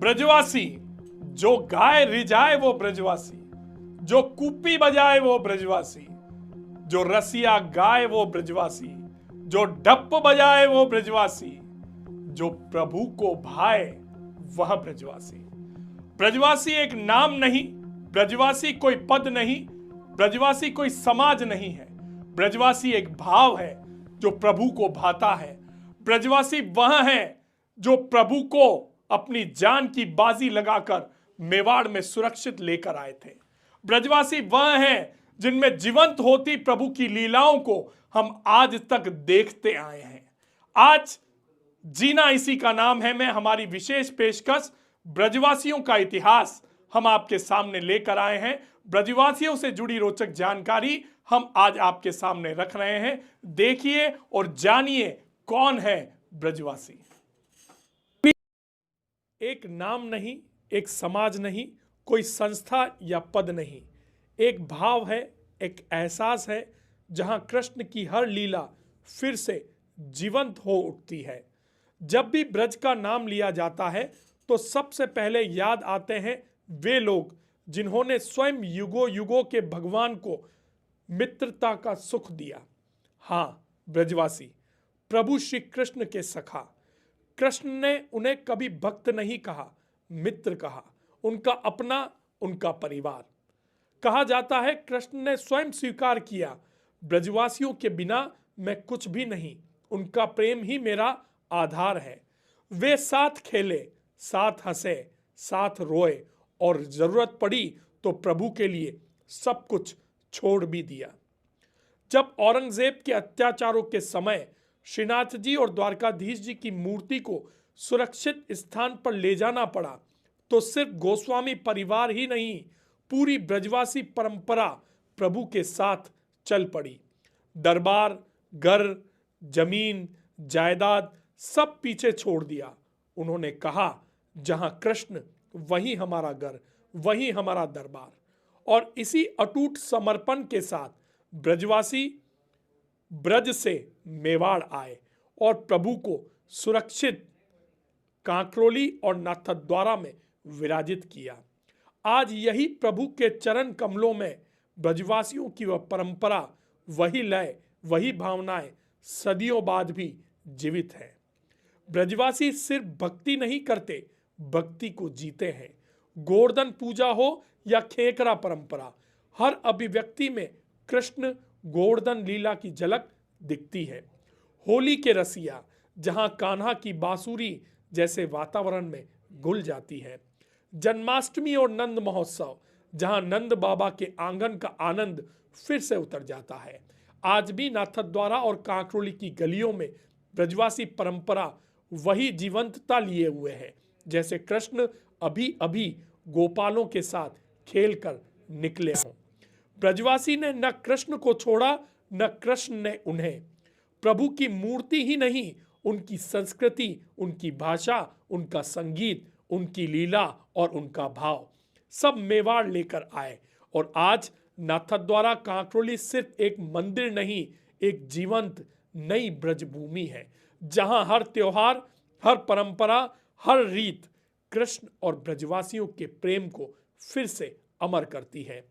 ब्रजवासी, जो गाय रिझाए वो ब्रजवासी, जो कुप्पी बजाए वो ब्रजवासी, जो रसिया गाए वो ब्रजवासी, जो डप्प बजाए वो ब्रजवासी, जो प्रभु को भाए वह ब्रजवासी। ब्रजवासी एक नाम नहीं, ब्रजवासी कोई पद नहीं, ब्रजवासी कोई समाज नहीं है। ब्रजवासी एक भाव है जो प्रभु को भाता है। ब्रजवासी वह है जो प्रभु को अपनी जान की बाजी लगाकर मेवाड़ में सुरक्षित लेकर आए थे। ब्रजवासी वह है जिनमें जीवंत होती प्रभु की लीलाओं को हम आज तक देखते आए हैं। आज जीना इसी का नाम है में हमारी विशेष पेशकश ब्रजवासियों का इतिहास हम आपके सामने लेकर आए हैं। ब्रजवासियों से जुड़ी रोचक जानकारी हम आज आपके सामने रख रहे हैं। देखिए और जानिए कौन है ब्रजवासी। एक नाम नहीं, एक समाज नहीं, कोई संस्था या पद नहीं, एक भाव है, एक एहसास है जहां कृष्ण की हर लीला फिर से जीवंत हो उठती है। जब भी ब्रज का नाम लिया जाता है तो सबसे पहले याद आते हैं वे लोग जिन्होंने स्वयं युगों युगों के भगवान को मित्रता का सुख दिया। हाँ, ब्रजवासी, प्रभु श्री कृष्ण के सखा। कृष्ण ने उन्हें कभी भक्त नहीं कहा, मित्र कहा, उनका अपना, उनका परिवार। कहा जाता है कृष्ण ने स्वयं स्वीकार किया, ब्रजवासियों के बिना मैं कुछ भी नहीं, उनका प्रेम ही मेरा आधार है। वे साथ खेले, साथ हंसे, साथ रोए और जरूरत पड़ी तो प्रभु के लिए सब कुछ छोड़ भी दिया। जब औरंगजेब के अत्याचारों के समय श्रीनाथ जी और द्वारकाधीश जी की मूर्ति को सुरक्षित स्थान पर ले जाना पड़ा तो सिर्फ गोस्वामी परिवार ही नहीं, पूरी ब्रजवासी परंपरा प्रभु के साथ चल पड़ी। दरबार, घर, जमीन, जायदाद सब पीछे छोड़ दिया। उन्होंने कहा जहां कृष्ण वहीं हमारा घर, वहीं हमारा दरबार। और इसी अटूट समर्पण के साथ ब्रजवासी ब्रज से मेवाड़ आए और प्रभु को सुरक्षित कांकरोली और नाथद्वारा में विराजित किया। आज यही प्रभु के चरण कमलों में ब्रजवासियों की वह परंपरा, वही लय, वही भावनाएं सदियों बाद भी जीवित है। ब्रजवासी सिर्फ भक्ति नहीं करते, भक्ति को जीते हैं। गोवर्धन पूजा हो या खेकरा परंपरा, हर अभिव्यक्ति में कृष्ण गोवर्धन लीला की झलक दिखती है। होली के रसिया, जहां कान्हा की बांसुरी जैसे वातावरण में घुल जाती है। जन्माष्टमी और नंद महोत्सव, जहां नंद बाबा के आंगन का आनंद फिर से उतर जाता है। आज भी नाथद्वारा और कांकरोली की गलियों में ब्रजवासी परंपरा वही जीवंतता लिए हुए है जैसे कृष्ण अभी अभी गोपालों के साथ खेलकर निकले हों। ब्रजवासी ने न कृष्ण को छोड़ा, न कृष्ण ने उन्हें। प्रभु की मूर्ति ही नहीं, उनकी संस्कृति, उनकी भाषा, उनका संगीत, उनकी लीला और उनका भाव सब मेवाड़ लेकर आए। और आज नाथद्वारा कांकरोली सिर्फ एक मंदिर नहीं, एक जीवंत नई ब्रजभूमि है जहां हर त्योहार, हर परंपरा, हर रीत कृष्ण और ब्रजवासियों के प्रेम को फिर से अमर करती है।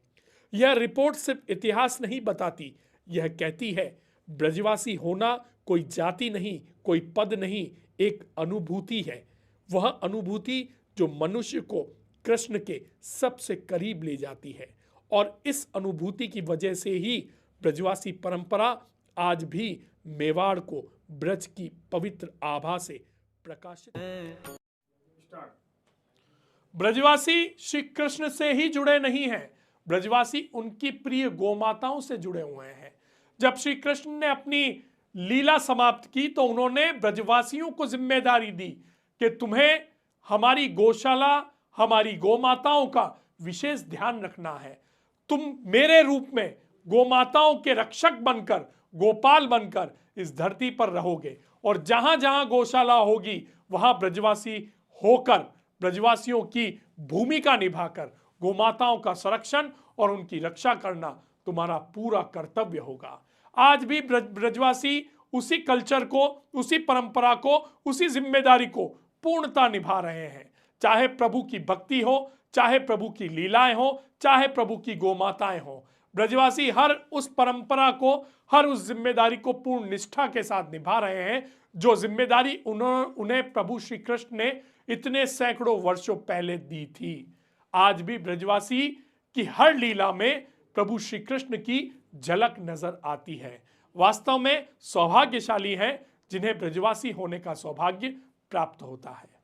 यह रिपोर्ट सिर्फ इतिहास नहीं बताती, यह कहती है ब्रजवासी होना कोई जाति नहीं, कोई पद नहीं, एक अनुभूति है। वह अनुभूति जो मनुष्य को कृष्ण के सबसे करीब ले जाती है। और इस अनुभूति की वजह से ही ब्रजवासी परंपरा आज भी मेवाड़ को ब्रज की पवित्र आभा से प्रकाशित है। ब्रजवासी श्री कृष्ण से ही जुड़े नहीं हैं, ब्रजवासी उनकी प्रिय गोमाताओं से जुड़े हुए हैं। जब श्री कृष्ण ने अपनी लीला समाप्त की तो उन्होंने ब्रजवासियों को जिम्मेदारी दी कि तुम्हें हमारी गौशाला, हमारी गोमाताओं का विशेष ध्यान रखना है। तुम मेरे रूप में गोमाताओं के रक्षक बनकर, गोपाल बनकर इस धरती पर रहोगे और जहां जहां गौशाला होगी वहां ब्रजवासी होकर, ब्रजवासियों की भूमिका निभाकर गोमाताओं का संरक्षण और उनकी रक्षा करना तुम्हारा पूरा कर्तव्य होगा। आज भी ब्रजवासी उसी कल्चर को, उसी परंपरा को, उसी जिम्मेदारी को पूर्णता निभा रहे हैं। चाहे प्रभु की भक्ति हो, चाहे प्रभु की लीलाएं हो, चाहे प्रभु की गोमाताएं हो। ब्रजवासी हर उस परंपरा को, हर उस जिम्मेदारी को पूर्ण निष्ठा के साथ निभा रहे हैं जो जिम्मेदारी उन्हें प्रभु श्री कृष्ण ने इतने सैकड़ों वर्षों पहले दी थी। आज भी ब्रजवासी की हर लीला में प्रभु श्री कृष्ण की झलक नजर आती है। वास्तव में सौभाग्यशाली हैं जिन्हें ब्रजवासी होने का सौभाग्य प्राप्त होता है।